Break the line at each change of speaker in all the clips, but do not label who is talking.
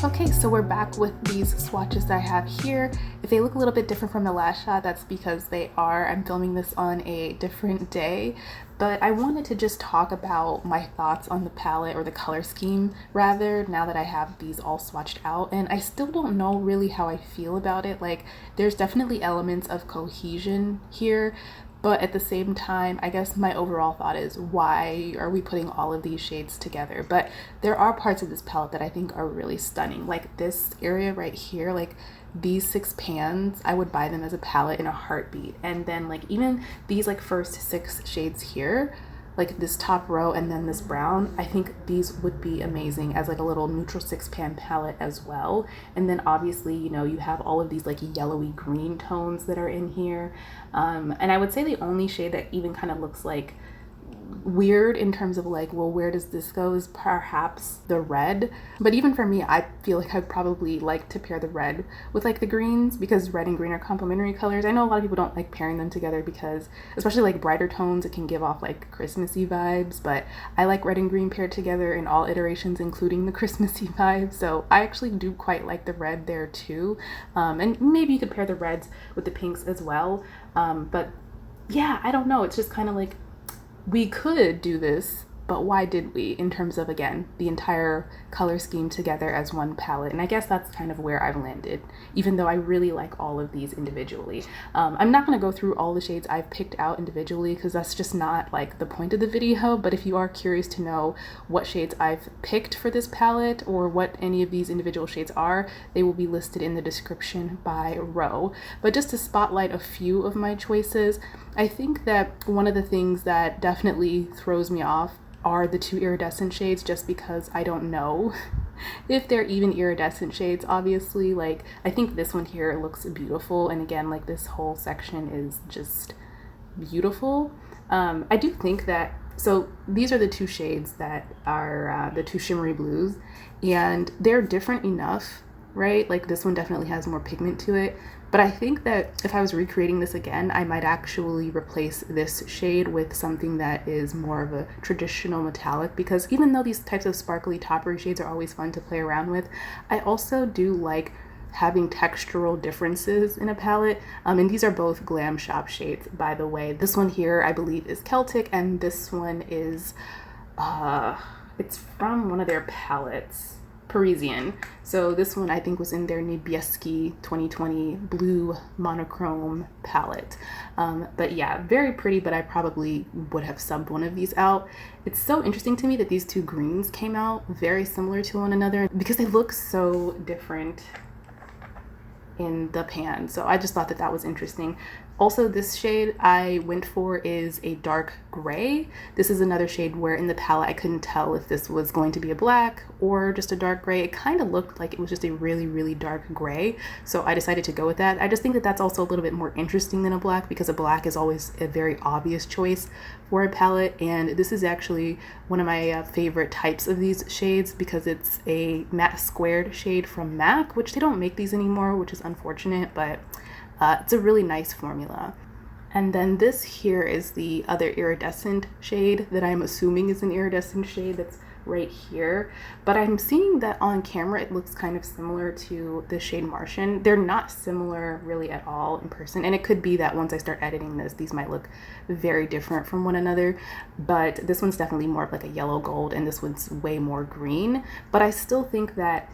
Okay, so we're back with these swatches that I have here. If they look a little bit different from the last shot, that's because they are. I'm filming this on a different day, but I wanted to just talk about my thoughts on the palette, or the color scheme rather, now that I have these all swatched out. And I still don't know really how I feel about it. Like, there's definitely elements of cohesion here, but at the same time, I guess my overall thought is, why are we putting all of these shades together? But there are parts of this palette that I think are really stunning. Like this area right here, like these 6 pans, I would buy them as a palette in a heartbeat. And then like even these like first 6 shades here, like this top row and then this brown, I think these would be amazing as like a little neutral 6-pan palette as well. And then obviously, you know, you have all of these like yellowy green tones that are in here. And I would say the only shade that even kind of looks like weird in terms of like, well, where does this go, is perhaps the red. But even for me, I feel like I'd probably like to pair the red with like the greens, because red and green are complementary colors. I know a lot of people don't like pairing them together because, especially like brighter tones, it can give off like Christmassy vibes, but I like red and green paired together in all iterations, including the Christmassy vibes. So I actually do quite like the red there too. And maybe you could pair the reds with the pinks as well. But yeah, I don't know. It's just kind of like, we could do this, but why did we, in terms of, again, the entire color scheme together as one palette? And I guess that's kind of where I've landed, even though I really like all of these individually. I'm not going to go through all the shades I've picked out individually, because that's just not like the point of the video. But if you are curious to know what shades I've picked for this palette, or what any of these individual shades are, they will be listed in the description by row. But just to spotlight a few of my choices, I think that one of the things that definitely throws me off are the 2 iridescent shades, just because I don't know if they're even iridescent shades. Obviously, like, I think this one here looks beautiful, and again, like, this whole section is just beautiful. I do think that, so these are the 2 shades that are the 2 shimmery blues, and they're different enough, right? Like, this one definitely has more pigment to it. But I think that if I was recreating this again, I might actually replace this shade with something that is more of a traditional metallic, because even though these types of sparkly toppery shades are always fun to play around with, I also do like having textural differences in a palette. And these are both Glam Shop shades, by the way. This one here, I believe, is Celtic, and this one is, it's from one of their palettes, Parisian. So this one I think was in their Niebieski 2020 blue monochrome palette. But yeah, very pretty, but I probably would have subbed one of these out. It's so interesting to me that these 2 greens came out very similar to one another, because they look so different in the pan. So I just thought that that was interesting. Also, this shade I went for is a dark gray. This is another shade where in the palette I couldn't tell if this was going to be a black or just a dark gray. It kind of looked like it was just a really, really dark gray. So I decided to go with that. I just think that that's also a little bit more interesting than a black, because a black is always a very obvious choice for a palette. And this is actually one of my favorite types of these shades, because it's a matte squared shade from MAC, which they don't make these anymore, which is unfortunate, but it's a really nice formula. And then this here is the other iridescent shade that I'm assuming is an iridescent shade, that's right here. But I'm seeing that on camera it looks kind of similar to the shade Martian. They're not similar really at all in person, and it could be that once I start editing this, these might look very different from one another. But this one's definitely more of like a yellow gold, and this one's way more green. But I still think that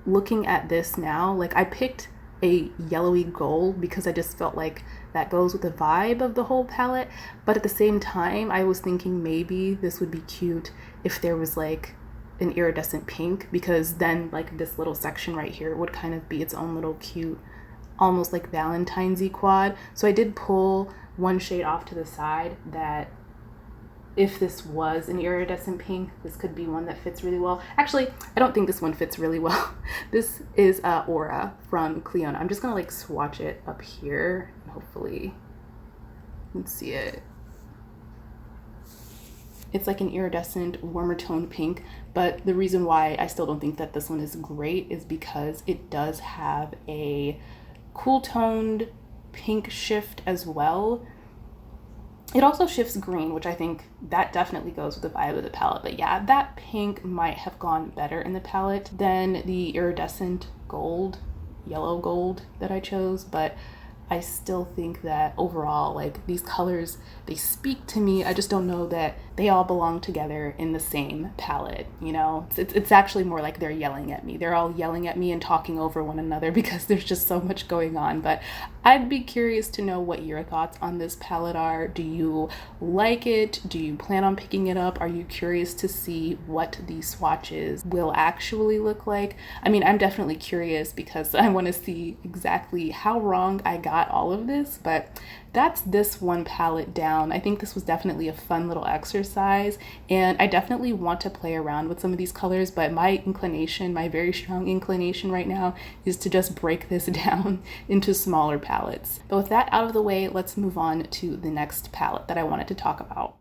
looking at this now, like, I picked a yellowy gold because I just felt like that goes with the vibe of the whole palette. But at the same time, I was thinking maybe this would be cute if there was like an iridescent pink, because then like this little section right here would kind of be its own little cute, almost like Valentine's-y quad. So I did pull one shade off to the side that, if this was an iridescent pink, this could be one that fits really well. Actually, I don't think this one fits really well. This is Aura from Cleona. I'm just gonna like swatch it up here, and hopefully you can see it. It's like an iridescent, warmer tone pink, but the reason why I still don't think that this one is great is because it does have a cool toned pink shift as well. It also shifts green, which I think that definitely goes with the vibe of the palette. But yeah, that pink might have gone better in the palette than the iridescent gold, yellow gold that I chose. But I still think that overall, like, these colors, they speak to me. I just don't know that they all belong together in the same palette, you know? It's actually more like they're yelling at me. They're all yelling at me and talking over one another because there's just so much going on. But I'd be curious to know what your thoughts on this palette are. Do you like it? Do you plan on picking it up? Are you curious to see what these swatches will actually look like? I mean, I'm definitely curious because I want to see exactly how wrong I got all of this, but that's this one palette down. I think this was definitely a fun little exercise, and I definitely want to play around with some of these colors, but my inclination, my very strong inclination right now, is to just break this down into smaller palettes. But with that out of the way, let's move on to the next palette that I wanted to talk about.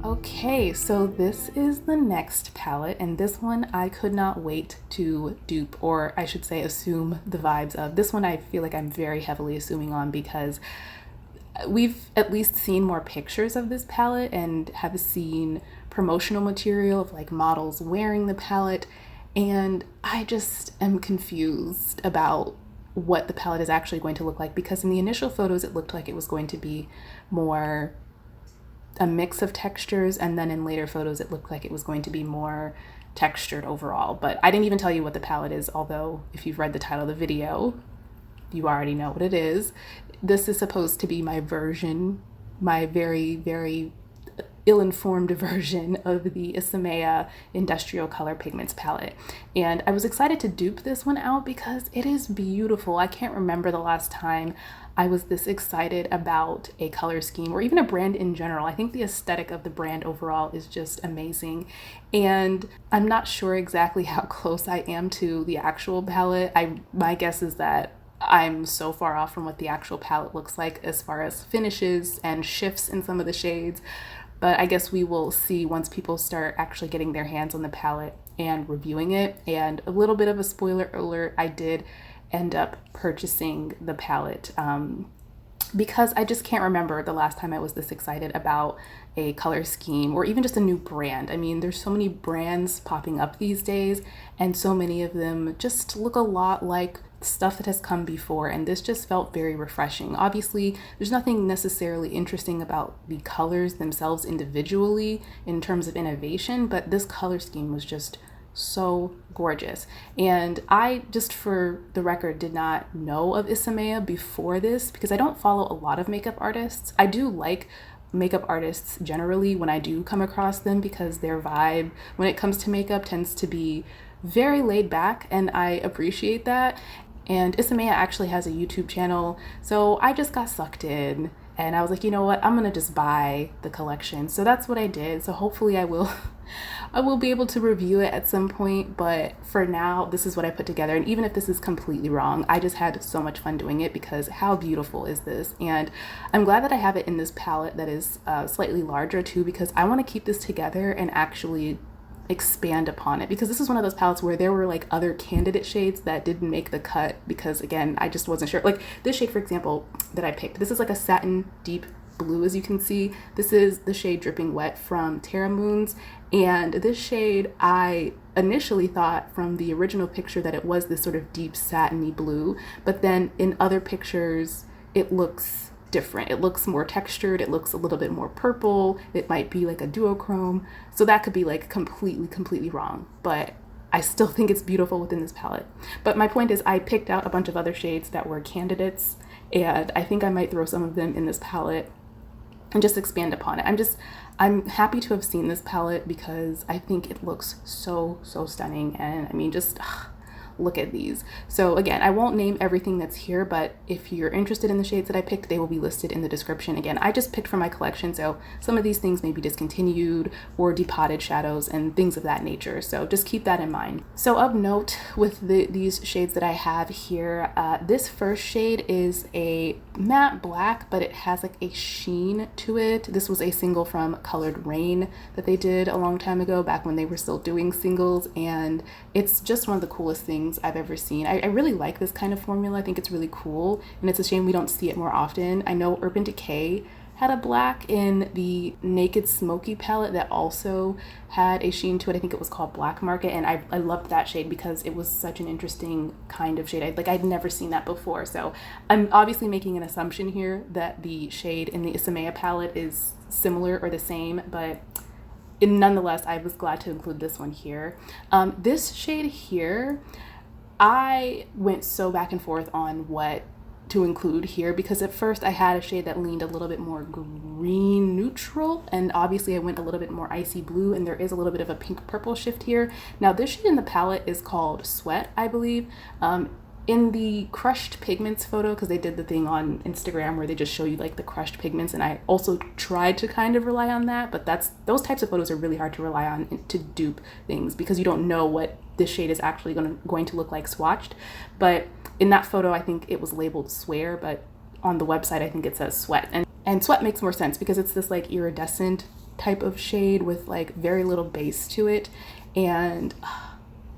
Okay, so this is the next palette, and this one I could not wait to dupe, or I should say assume the vibes of. This one I feel like I'm very heavily assuming on because we've at least seen more pictures of this palette and have seen promotional material of like models wearing the palette, and I just am confused about what the palette is actually going to look like, because in the initial photos it looked like it was going to be more a mix of textures, and then in later photos it looked like it was going to be more textured overall. But I didn't even tell you what the palette is, although if you've read the title of the video you already know what it is. This is supposed to be my version, my very, very ill-informed version of the Isamaya Industrial Color Pigments palette. And I was excited to dupe this one out because it is beautiful. I can't remember the last time I was this excited about a color scheme or even a brand in general. I think the aesthetic of the brand overall is just amazing. And I'm not sure exactly how close I am to the actual palette. My guess is that I'm so far off from what the actual palette looks like as far as finishes and shifts in some of the shades. But I guess we will see once people start actually getting their hands on the palette and reviewing it. And a little bit of a spoiler alert, I did end up purchasing the palette because I just can't remember the last time I was this excited about a color scheme or even just a new brand. I mean, there's so many brands popping up these days, and so many of them just look a lot like stuff that has come before, and this just felt very refreshing. Obviously, there's nothing necessarily interesting about the colors themselves individually in terms of innovation, but this color scheme was just so gorgeous. And I, just for the record, did not know of Isamaya before this because I don't follow a lot of makeup artists. I do like makeup artists generally when I do come across them because their vibe when it comes to makeup tends to be very laid back, and I appreciate that. And Isamaya actually has a YouTube channel, so I just got sucked in and I was like, you know what, I'm gonna just buy the collection. So that's what I did. So hopefully I will I will be able to review it at some point, but for now, this is what I put together. And even if this is completely wrong, I just had so much fun doing it because how beautiful is this? And I'm glad that I have it in this palette that is slightly larger too, because I want to keep this together and actually expand upon it, because this is one of those palettes where there were like other candidate shades that didn't make the cut because again, I just wasn't sure. Like this shade, for example, that I picked, this is like a satin deep blue, as you can see. This is the shade Dripping Wet from Terra Moons, and this shade, I initially thought from the original picture that it was this sort of deep satiny blue, but then in other pictures it looks different. It looks more textured, it looks a little bit more purple, it might be like a duochrome, so that could be like completely wrong, but I still think it's beautiful within this palette. But my point is, I picked out a bunch of other shades that were candidates, and I think I might throw some of them in this palette and just expand upon it. I'm happy to have seen this palette because I think it looks so stunning, and I mean, just look at these. So again, I won't name everything that's here, but if you're interested in the shades that I picked, they will be listed in the description. Again, I just picked from my collection, so some of these things may be discontinued or depotted shadows and things of that nature, so just keep that in mind. So of note with these shades that I have here, this first shade is a matte black, but it has like a sheen to it. This was a single from Colored Rain that they did a long time ago, back when they were still doing singles, and it's just one of the coolest things I've ever seen. I really like this kind of formula. I think it's really cool, and it's a shame we don't see it more often. I know Urban Decay had a black in the Naked Smoky palette that also had a sheen to it. I think it was called Black Market, and I loved that shade because it was such an interesting kind of shade. I'd never seen that before, so I'm obviously making an assumption here that the shade in the Isamaya palette is similar or the same, but nonetheless, I was glad to include this one here. This shade here, I went so back and forth on what to include here, because at first I had a shade that leaned a little bit more green neutral, and obviously I went a little bit more icy blue, and there is a little bit of a pink purple shift here. Now this shade in the palette is called Sweat, I believe. In the crushed pigments photo, because they did the thing on Instagram where they just show you like the crushed pigments, and I also tried to kind of rely on that, but those types of photos are really hard to rely on to dupe things, because you don't know what this shade is actually going to look like swatched. But in that photo, I think it was labeled Swear, but on the website I think it says Sweat, and Sweat makes more sense because it's this like iridescent type of shade with like very little base to it. And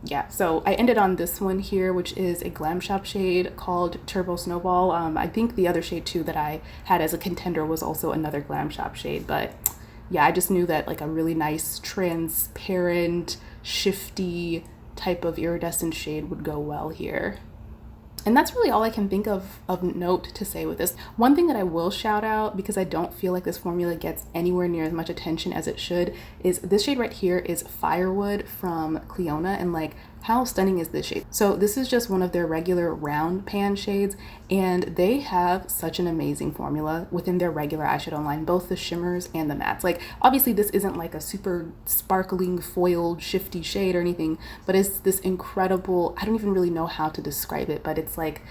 yeah, so I ended on this one here, which is a Glam Shop shade called Turbo Snowball. I think the other shade too that I had as a contender was also another Glam Shop shade, but yeah, I just knew that like a really nice transparent shifty type of iridescent shade would go well here. And that's really all I can think of note to say with this. One thing that I will shout out, because I don't feel like this formula gets anywhere near as much attention as it should, is this shade right here is Firewood from Cleona, and like, how stunning is this shade? So this is just one of their regular round pan shades, and they have such an amazing formula within their regular eyeshadow line, both the shimmers and the mattes. Like, obviously this isn't like a super sparkling foiled shifty shade or anything, but it's this incredible, I don't even really know how to describe it, but it's like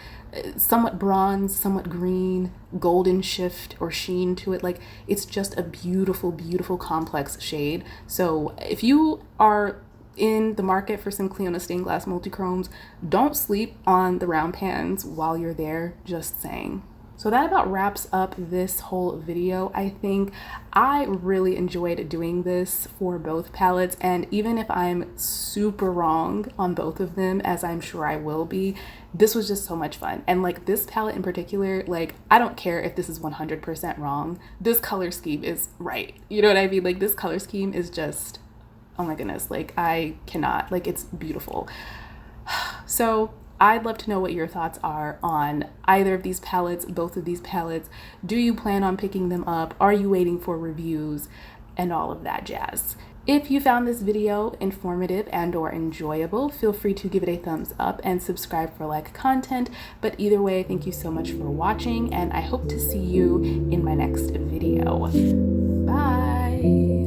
somewhat bronze, somewhat green, golden shift or sheen to it. Like, it's just a beautiful complex shade. So if you are in the market for some Cleona stained glass multichromes, don't sleep on the round pans while you're there, just saying. So that about wraps up this whole video. I think I really enjoyed doing this for both palettes, and even if I'm super wrong on both of them, as I'm sure I will be, this was just so much fun. And like this palette in particular, like, I don't care if this is 100% wrong, this color scheme is right. You know what I mean? Like, this color scheme is just, oh my goodness, like, I cannot, like, it's beautiful. So I'd love to know what your thoughts are on either of these palettes, both of these palettes. Do you plan on picking them up? Are you waiting for reviews and all of that jazz? If you found this video informative and or enjoyable, feel free to give it a thumbs up and subscribe for like content. But either way, thank you so much for watching, and I hope to see you in my next video. Bye!